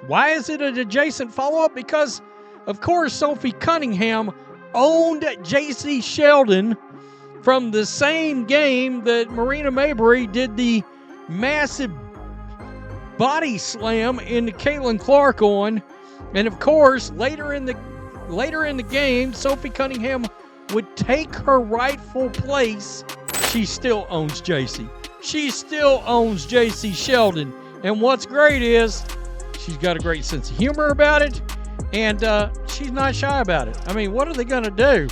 Why is it an adjacent follow-up? Because, of course, Sophie Cunningham owned J.C. Sheldon from the same game that Marina Mabrey did the massive body slam into Caitlin Clark on. And, of course, later in the game, Sophie Cunningham would take her rightful place. She still owns J.C. She still owns J.C. Sheldon. And what's great is she's got a great sense of humor about it, and she's not shy about it. I mean, what are they going to do?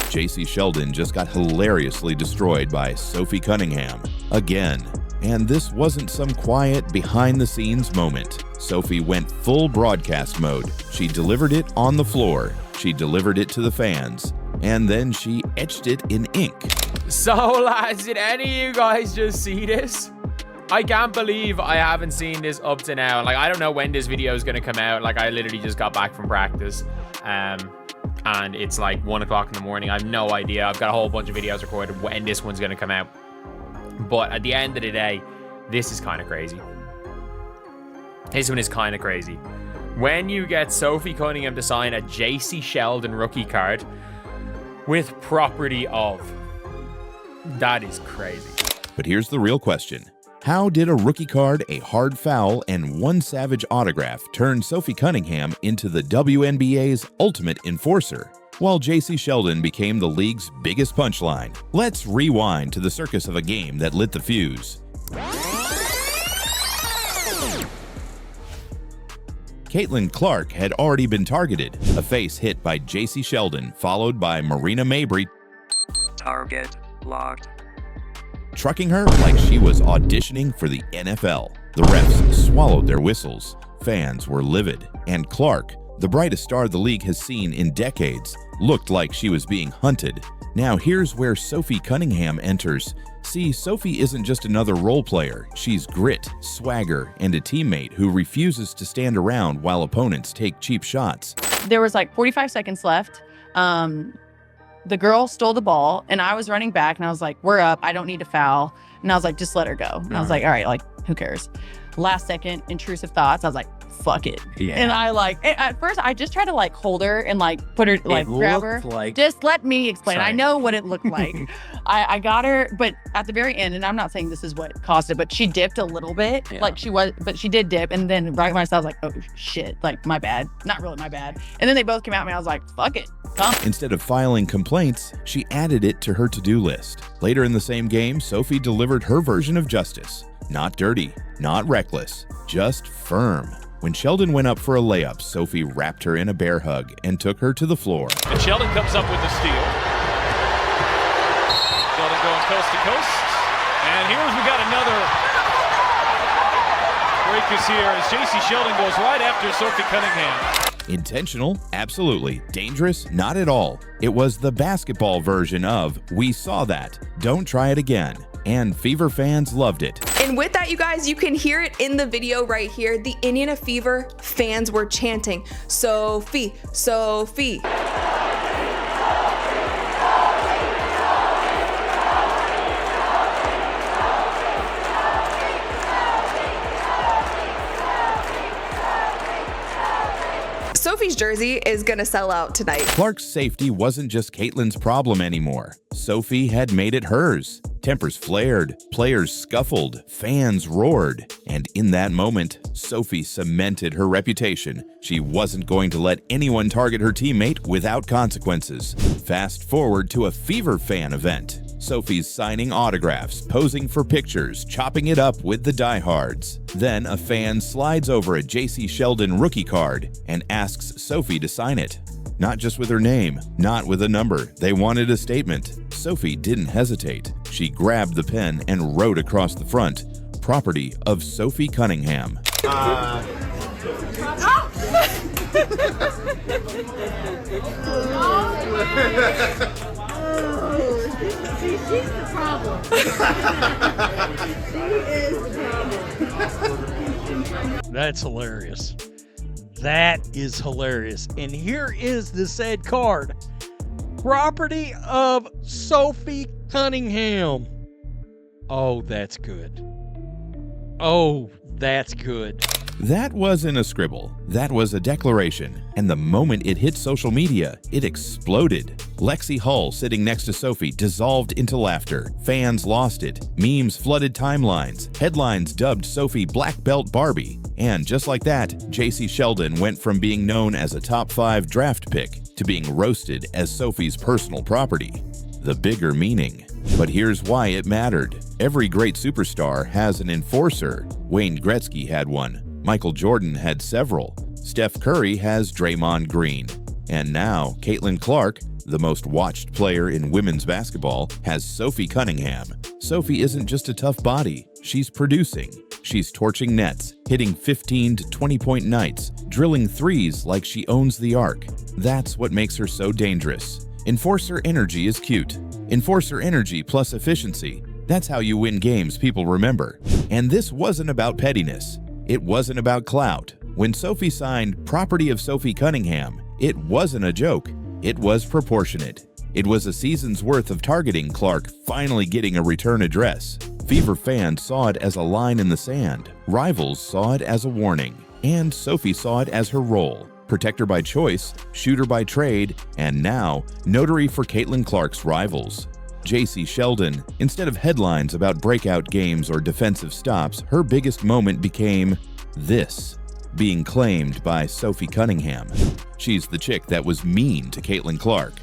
J.C. Sheldon just got hilariously destroyed by Sophie Cunningham again. And this wasn't some quiet behind-the-scenes moment. Sophie went full broadcast mode. She delivered it on the floor. She delivered it to the fans. And then she etched it in ink. So, lads, did any of you guys just see this? I can't believe I haven't seen this up to now. Like, I don't know when this video is going to come out. Like, I literally just got back from practice. And it's like 1 o'clock in the morning. I have no idea. I've got a whole bunch of videos recorded when this one's going to come out. But at the end of the day, this is kind of crazy. This one is kind of crazy. When you get Sophie Cunningham to sign a J.C. Sheldon rookie card with property of, that is crazy. But here's the real question. How did a rookie card, a hard foul, and one savage autograph turn Sophie Cunningham into the WNBA's ultimate enforcer, while J.C. Sheldon became the league's biggest punchline? Let's rewind to the circus of a game that lit the fuse. Caitlin Clark had already been targeted, a face hit by J.C. Sheldon, followed by Marina Mabrey, target locked, trucking her like she was auditioning for the NFL. The refs swallowed their whistles, fans were livid, and Clark, the brightest star the league has seen in decades, looked like she was being hunted. Now here's where Sophie Cunningham enters. See, Sophie isn't just another role player. She's grit, swagger, and a teammate who refuses to stand around while opponents take cheap shots. There was like 45 seconds left. The girl stole the ball, and I was running back, and I was like, we're up. I don't need to foul. And I was like, just let her go. And I was like, all right, like, who cares? Last second, intrusive thoughts. I was like, fuck it. Yeah. And I like, at first, I just tried to like hold her and like put her, like grab her. Like, just let me explain. Sorry. I know what it looked like. I got her, but at the very end, and I'm not saying this is what caused it, but she dipped a little bit. Yeah. Like but she did dip. And then right when I saw, I was like, oh shit, like my bad. Not really my bad. And then they both came at me. I was like, fuck it. Come. Instead of filing complaints, she added it to her to-do list. Later in the same game, Sophie delivered her version of justice. Not dirty, not reckless, just firm. When Sheldon went up for a layup, Sophie wrapped her in a bear hug and took her to the floor. And Sheldon comes up with the steal. Sheldon going coast to coast. And here's we got another breakers here as J.C. Sheldon goes right after Sophie Cunningham. Intentional? Absolutely. Dangerous? Not at all. It was the basketball version of "We saw that. Don't try it again." And Fever fans loved it. And with that, you guys, you can hear it in the video right here. The Indiana Fever fans were chanting, Sophie, Sophie. Sophie's jersey is gonna sell out tonight. Clark's safety wasn't just Caitlin's problem anymore. Sophie had made it hers. Tempers flared, players scuffled, fans roared. And in that moment, Sophie cemented her reputation. She wasn't going to let anyone target her teammate without consequences. Fast forward to a Fever fan event. Sophie's signing autographs, posing for pictures, chopping it up with the diehards. Then a fan slides over a J.C. Sheldon rookie card and asks Sophie to sign it. Not just with her name, not with a number. They wanted a statement. Sophie didn't hesitate. She grabbed the pen and wrote across the front, "Property of Sophie Cunningham." She's the problem. She is the problem. That's hilarious. That is hilarious. And here is the said card. Property of Sophie Cunningham. Oh, that's good. Oh, that's good. That wasn't a scribble. That was a declaration. And the moment it hit social media, it exploded. Lexi Hull sitting next to Sophie dissolved into laughter. Fans lost it. Memes flooded timelines. Headlines dubbed Sophie Black Belt Barbie. And just like that, JC Sheldon went from being known as a top 5 draft pick to being roasted as Sophie's personal property. The bigger meaning. But here's why it mattered. Every great superstar has an enforcer. Wayne Gretzky had one. Michael Jordan had several. Steph Curry has Draymond Green. And now, Caitlin Clark, the most watched player in women's basketball, has Sophie Cunningham. Sophie isn't just a tough body. She's producing. She's torching nets, hitting 15 to 20-point nights, drilling threes like she owns the arc. That's what makes her so dangerous. Enforcer energy is cute. Enforcer energy plus efficiency. That's how you win games people remember. And this wasn't about pettiness. It wasn't about clout. When Sophie signed Property of Sophie Cunningham, it wasn't a joke. It was proportionate. It was a season's worth of targeting Clark finally getting a return address. Fever fans saw it as a line in the sand. Rivals saw it as a warning. And Sophie saw it as her role. Protector by choice, shooter by trade, and now, notary for Caitlin Clark's rivals. JC Sheldon, instead of headlines about breakout games or defensive stops, her biggest moment became this, being claimed by Sophie Cunningham. She's the chick that was mean to Caitlin Clark.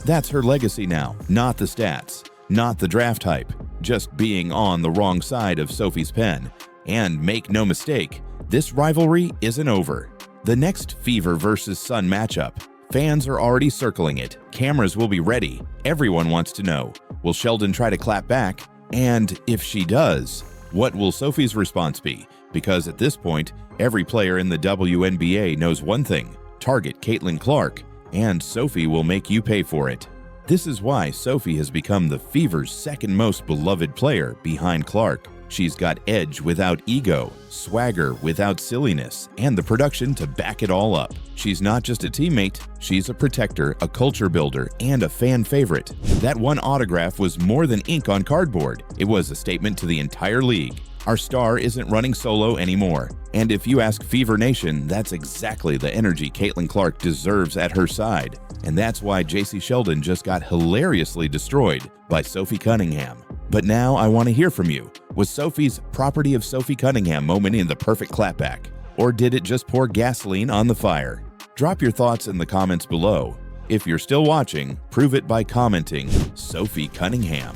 That's her legacy now, not the stats, not the draft hype, just being on the wrong side of Sophie's pen. And make no mistake, this rivalry isn't over. The next Fever versus Sun matchup, fans are already circling it. Cameras will be ready. Everyone wants to know, will Sheldon try to clap back? And if she does, what will Sophie's response be? Because at this point, every player in the WNBA knows one thing: target Caitlin Clark, and Sophie will make you pay for it. This is why Sophie has become the Fever's second most beloved player behind Clark. She's got edge without ego, swagger without silliness, and the production to back it all up. She's not just a teammate, she's a protector, a culture builder, and a fan favorite. That one autograph was more than ink on cardboard. It was a statement to the entire league. Our star isn't running solo anymore. And if you ask Fever Nation, that's exactly the energy Caitlin Clark deserves at her side. And that's why JC Sheldon just got hilariously destroyed by Sophie Cunningham. But now I want to hear from you. Was Sophie's Property of Sophie Cunningham moment in the perfect clapback? Or did it just pour gasoline on the fire? Drop your thoughts in the comments below. If you're still watching, prove it by commenting Sophie Cunningham.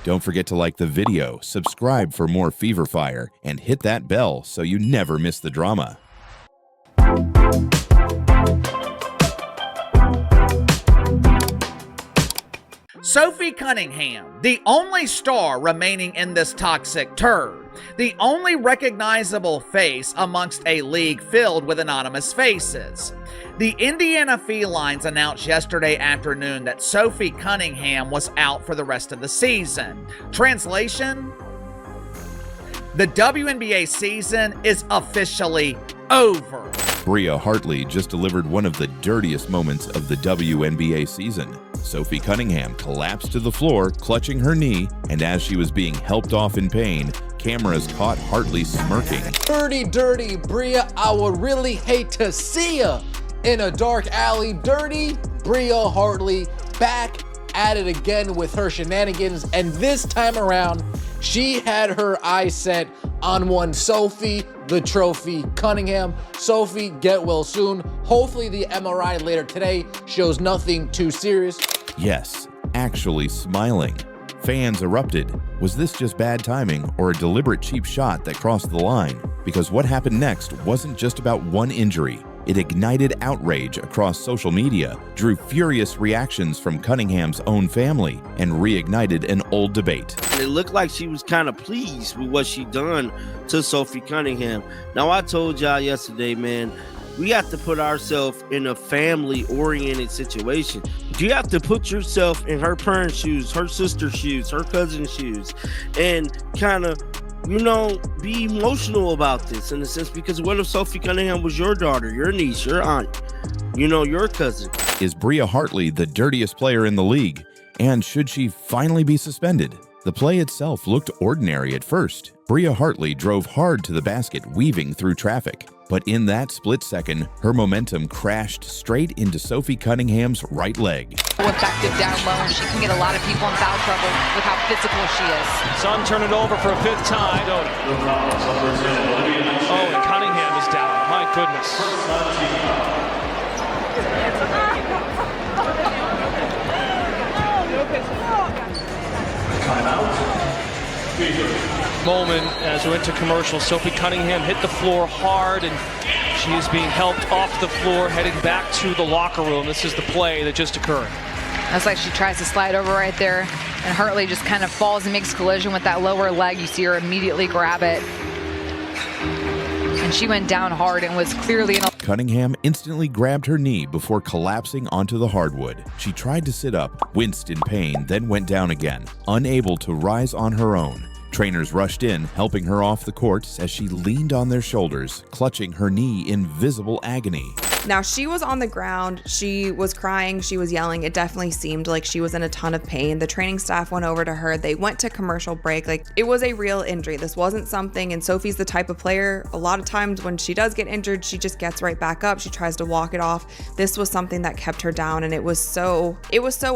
Don't forget to like the video, subscribe for more Fever Fire, and hit that bell so you never miss the drama. Sophie Cunningham, the only star remaining in this toxic turd, the only recognizable face amongst a league filled with anonymous faces. The Indiana Felines announced yesterday afternoon that Sophie Cunningham was out for the rest of the season. Translation? The WNBA season is officially over. Bria Hartley just delivered one of the dirtiest moments of the WNBA season. Sophie Cunningham collapsed to the floor, clutching her knee, and as she was being helped off in pain, cameras caught Hartley smirking. Dirty, dirty Bria, I would really hate to see ya in a dark alley. Dirty Bria Hartley back at it again with her shenanigans, and this time around, she had her eyes set on one Sophie the Trophy Cunningham. Sophie, get well soon. Hopefully the MRI later today shows nothing too serious. Yes, actually smiling. Fans erupted. Was this just bad timing or a deliberate cheap shot that crossed the line? Because what happened next wasn't just about one injury. It ignited outrage across social media, drew furious reactions from Cunningham's own family, and reignited an old debate. It looked like she was kind of pleased with what she done to Sophie Cunningham. Now, I told y'all yesterday, man, we have to put ourselves in a family-oriented situation. You have to put yourself in her parents' shoes, her sister's shoes, her cousin's shoes, and kind of, you know, be emotional about this in a sense, because what if Sophie Cunningham was your daughter, your niece, your aunt, you know, your cousin? Is Bria Hartley the dirtiest player in the league? And should she finally be suspended? The play itself looked ordinary at first. Bria Hartley drove hard to the basket, weaving through traffic. But in that split second, her momentum crashed straight into Sophie Cunningham's right leg. Effective down low, and she can get a lot of people in foul trouble with how physical she is. Sun turn it over for a 5th time. Oh, and Cunningham is down. My goodness. Moment as we went to commercial. Sophie Cunningham hit the floor hard, and she is being helped off the floor, heading back to the locker room. This is the play that just occurred. That's like she tries to slide over right there, and Hartley just kind of falls and makes collision with that lower leg. You see her immediately grab it, and she went down hard and was clearly in a... Cunningham instantly grabbed her knee before collapsing onto the hardwood. She tried to sit up, winced in pain, then went down again, unable to rise on her own. Trainers rushed in, helping her off the court as she leaned on their shoulders, clutching her knee in visible agony. Now, she was on the ground. She was crying. She was yelling. It definitely seemed like she was in a ton of pain. The training staff went over to her. They went to commercial break. Like, it was a real injury. This wasn't something, and Sophie's the type of player, a lot of times when she does get injured, she just gets right back up. She tries to walk it off. This was something that kept her down, and it was so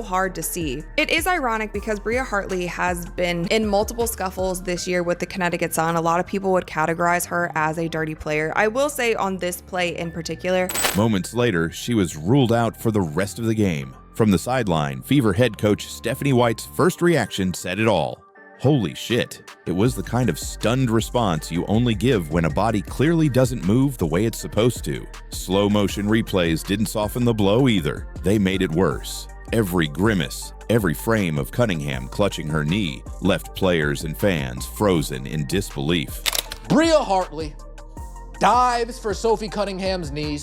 hard to see. It is ironic because Bria Hartley has been in multiple scuffles this year with the Connecticut Sun. A lot of people would categorize her as a dirty player. I will say on this play in particular, moments later, she was ruled out for the rest of the game. From the sideline, Fever head coach Stephanie White's first reaction said it all. Holy shit. It was the kind of stunned response you only give when a body clearly doesn't move the way it's supposed to. Slow motion replays didn't soften the blow either. They made it worse. Every grimace, every frame of Cunningham clutching her knee left players and fans frozen in disbelief. Bria Hartley dives for Sophie Cunningham's knees,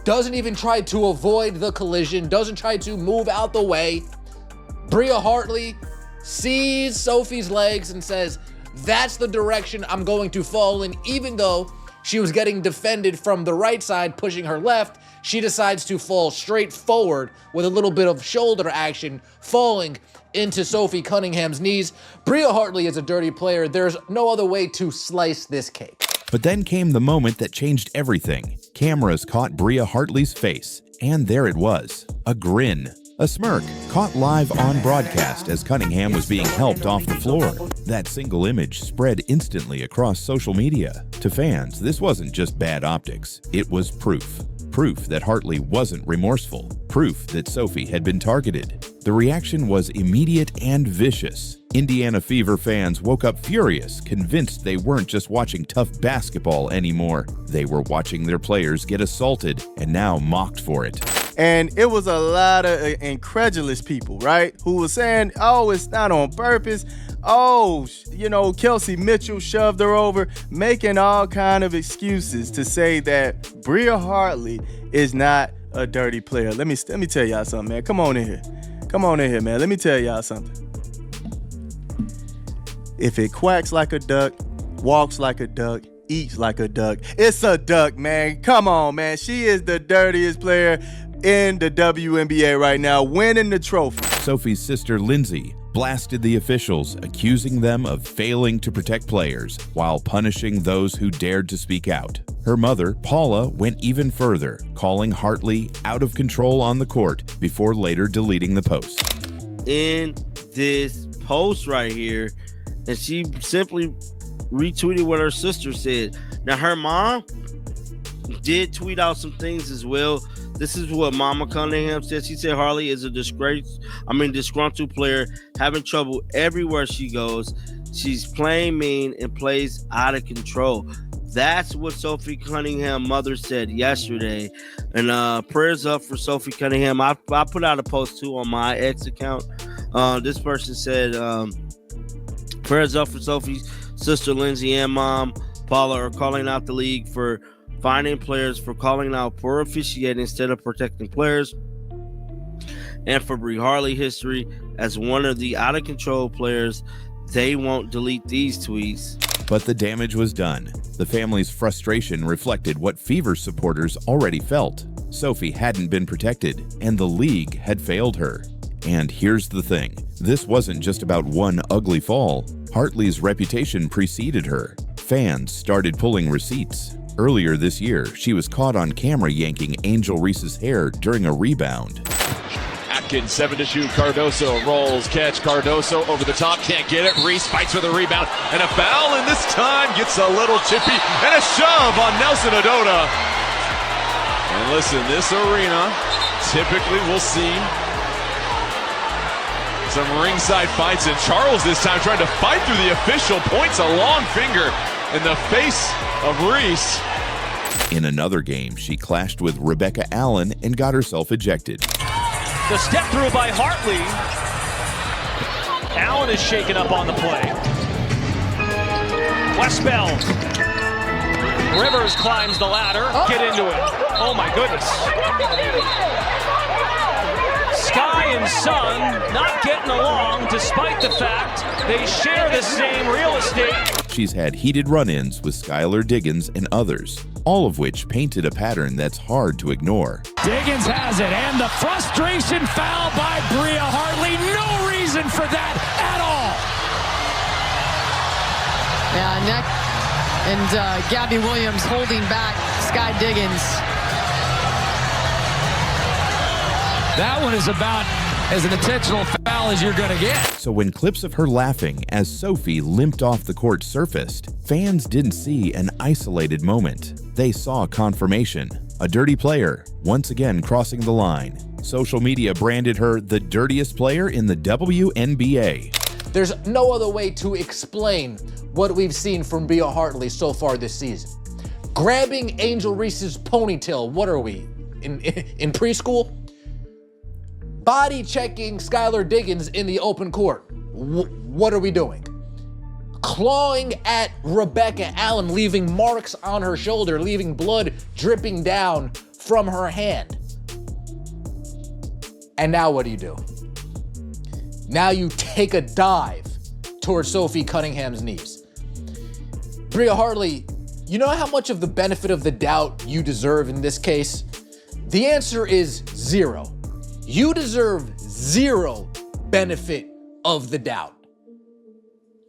doesn't even try to avoid the collision, doesn't try to move out the way. Bria Hartley sees Sophie's legs and says, that's the direction I'm going to fall in. Even though she was getting defended from the right side, pushing her left, she decides to fall straight forward with a little bit of shoulder action, falling into Sophie Cunningham's knees. Bria Hartley is a dirty player. There's no other way to slice this cake. But then came the moment that changed everything. Cameras caught Bria Hartley's face, and there it was, a grin. A smirk caught live on broadcast as Cunningham was being helped off the floor. That single image spread instantly across social media. To fans, this wasn't just bad optics, it was proof. Proof that Hartley wasn't remorseful. Proof that Sophie had been targeted. The reaction was immediate and vicious. Indiana Fever fans woke up furious, convinced they weren't just watching tough basketball anymore. They were watching their players get assaulted and now mocked for it. And it was a lot of incredulous people, right, who was saying, oh, it's not on purpose. Oh, Kelsey Mitchell shoved her over, making all kind of excuses to say that Bria Hartley is not a dirty player. Let me tell y'all something, man. Come on in here, man. Let me tell y'all something. If it quacks like a duck, walks like a duck, eats like a duck, it's a duck, man. Come on, man. She is the dirtiest player in the WNBA right now, winning the trophy. Sophie's sister Lindsay blasted the officials, accusing them of failing to protect players while punishing those who dared to speak out. Her mother, Paula, went even further, calling Hartley out of control on the court before later deleting the post. In this post right here, and she simply retweeted what her sister said. Now, her mom did tweet out some things as well. This is what Mama Cunningham said. She said Hartley is a disgruntled player, having trouble everywhere she goes. She's playing mean and plays out of control. That's what Sophie Cunningham mother said yesterday. And prayers up for Sophie Cunningham. I put out a post too on my X account. This person said, prayers up for Sophie's sister Lindsay and mom Paula are calling out the league for finding players for calling out poor officiating instead of protecting players, and for Bria Hartley history as one of the out of control players. They won't delete these tweets. But the damage was done. The family's frustration reflected what Fever supporters already felt. Sophie hadn't been protected, and the league had failed her. And here's the thing. This wasn't just about one ugly fall. Hartley's reputation preceded her. Fans started pulling receipts. Earlier this year, she was caught on camera yanking Angel Reese's hair during a rebound. Atkins, 7 to shoot. Cardoso rolls, catch. Cardoso over the top, can't get it. Reese fights for the rebound, and a foul, and this time gets a little chippy, and a shove on Nelson Ododa. And listen, this arena, typically we'll see some ringside fights, and Charles this time trying to fight through the official, points a long finger in the face of Reese. In another game, she clashed with Rebecca Allen and got herself ejected. The step through by Hartley. Allen is shaken up on the play. Westbell. Rivers climbs the ladder. Get into it. Oh my goodness. Sky and Sun not getting along despite the fact they share the same real estate. She's had heated run-ins with Skylar Diggins and others, all of which painted a pattern that's hard to ignore. Diggins has it, and the frustration foul by Bria Hartley. No reason for that at all. Yeah, Neck and Gabby Williams holding back Sky Diggins. That one is about as an intentional foul as you're going to get. So when clips of her laughing as Sophie limped off the court surfaced, fans didn't see an isolated moment. They saw confirmation. A dirty player, once again crossing the line. Social media branded her the dirtiest player in the WNBA. There's no other way to explain what we've seen from Bria Hartley so far this season. Grabbing Angel Reese's ponytail, what are we, in preschool? Body checking Skylar Diggins in the open court. What are we doing? Clawing at Rebecca Allen, leaving marks on her shoulder, leaving blood dripping down from her hand. And now what do? Now you take a dive towards Sophie Cunningham's knees. Bria Hartley, you know how much of the benefit of the doubt you deserve in this case? The answer is 0. You deserve 0 benefit of the doubt.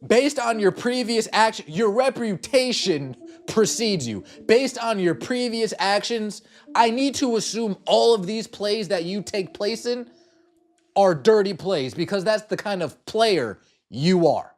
Based on your previous action, your reputation precedes you. Based on your previous actions, I need to assume all of these plays that you take place in are dirty plays, because that's the kind of player you are.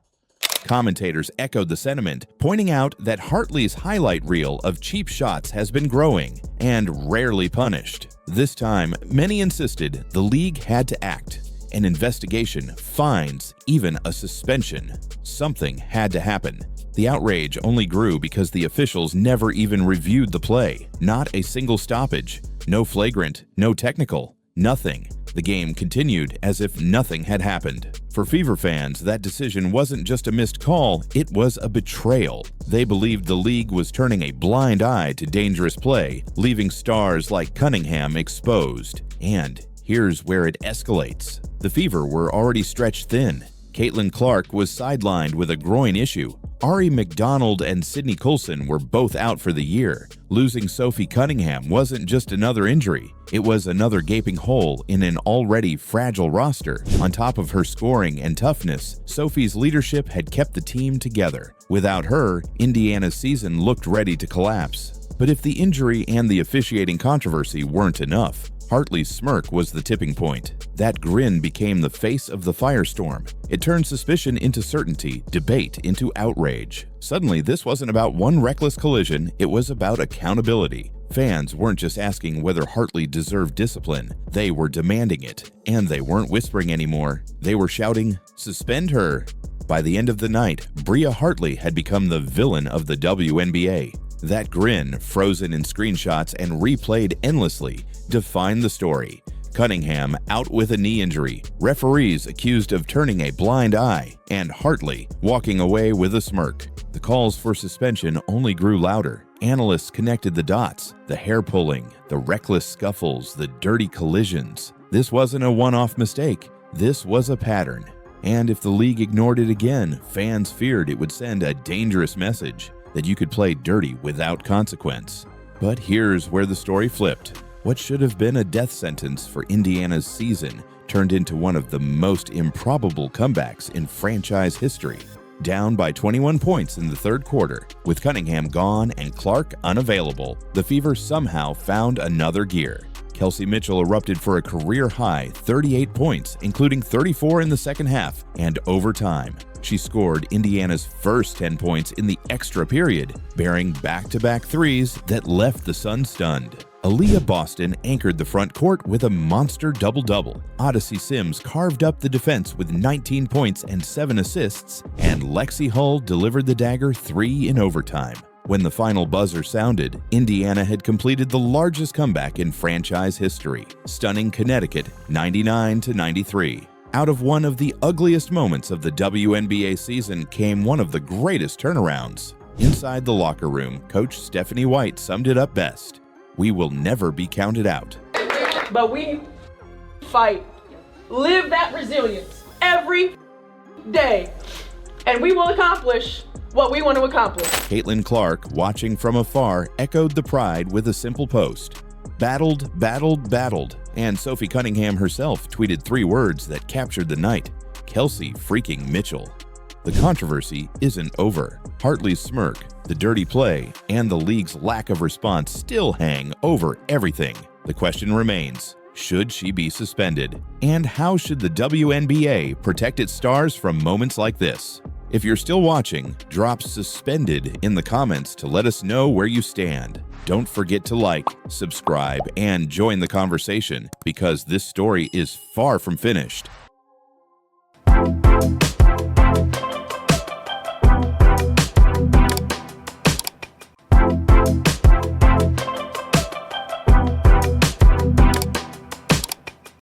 Commentators echoed the sentiment, pointing out that Hartley's highlight reel of cheap shots has been growing and rarely punished. This time, many insisted the league had to act. An investigation, fines, even a suspension. Something had to happen. The outrage only grew because the officials never even reviewed the play. Not a single stoppage. No flagrant, no technical, nothing. The game continued as if nothing had happened. For Fever fans, that decision wasn't just a missed call, it was a betrayal. They believed the league was turning a blind eye to dangerous play, leaving stars like Cunningham exposed. And here's where it escalates. The Fever were already stretched thin. Caitlin Clark was sidelined with a groin issue. Ari McDonald and Sydney Coulson were both out for the year. Losing Sophie Cunningham wasn't just another injury. It was another gaping hole in an already fragile roster. On top of her scoring and toughness, Sophie's leadership had kept the team together. Without her, Indiana's season looked ready to collapse. But if the injury and the officiating controversy weren't enough, Hartley's smirk was the tipping point. That grin became the face of the firestorm. It turned suspicion into certainty, debate into outrage. Suddenly, this wasn't about one reckless collision, it was about accountability. Fans weren't just asking whether Hartley deserved discipline, they were demanding it. And they weren't whispering anymore, they were shouting, "Suspend her!" By the end of the night, Bria Hartley had become the villain of the WNBA. That grin, frozen in screenshots and replayed endlessly, defined the story. Cunningham out with a knee injury, referees accused of turning a blind eye, and Hartley walking away with a smirk. The calls for suspension only grew louder. Analysts connected the dots, the hair pulling, the reckless scuffles, the dirty collisions. This wasn't a one-off mistake, this was a pattern. And if the league ignored it again, fans feared it would send a dangerous message that you could play dirty without consequence. But here's where the story flipped. What should have been a death sentence for Indiana's season turned into one of the most improbable comebacks in franchise history. Down by 21 points in the third quarter, with Cunningham gone and Clark unavailable, the Fever somehow found another gear. Kelsey Mitchell erupted for a career-high 38 points, including 34 in the second half and overtime. She scored Indiana's first 10 points in the extra period, bearing back-to-back threes that left the Sun stunned. Aaliyah Boston anchored the front court with a monster double-double. Odyssey Sims carved up the defense with 19 points and 7 assists, and Lexi Hull delivered the dagger 3 in overtime. When the final buzzer sounded, Indiana had completed the largest comeback in franchise history, stunning Connecticut 99-93. Out of one of the ugliest moments of the WNBA season came one of the greatest turnarounds. Inside the locker room, Coach Stephanie White summed it up best: "We will never be counted out." But we fight, live that resilience every day, and we will accomplish what we want to accomplish. Caitlin Clark, watching from afar, echoed the pride with a simple post: "Battled, battled, battled." And Sophie Cunningham herself tweeted 3 words that captured the night: "Kelsey freaking Mitchell." The controversy isn't over. Hartley's smirk, the dirty play, and the league's lack of response still hang over everything. The question remains: should she be suspended? And how should the WNBA protect its stars from moments like this? If you're still watching, drop "suspended" in the comments to let us know where you stand. Don't forget to like, subscribe, and join the conversation, because this story is far from finished.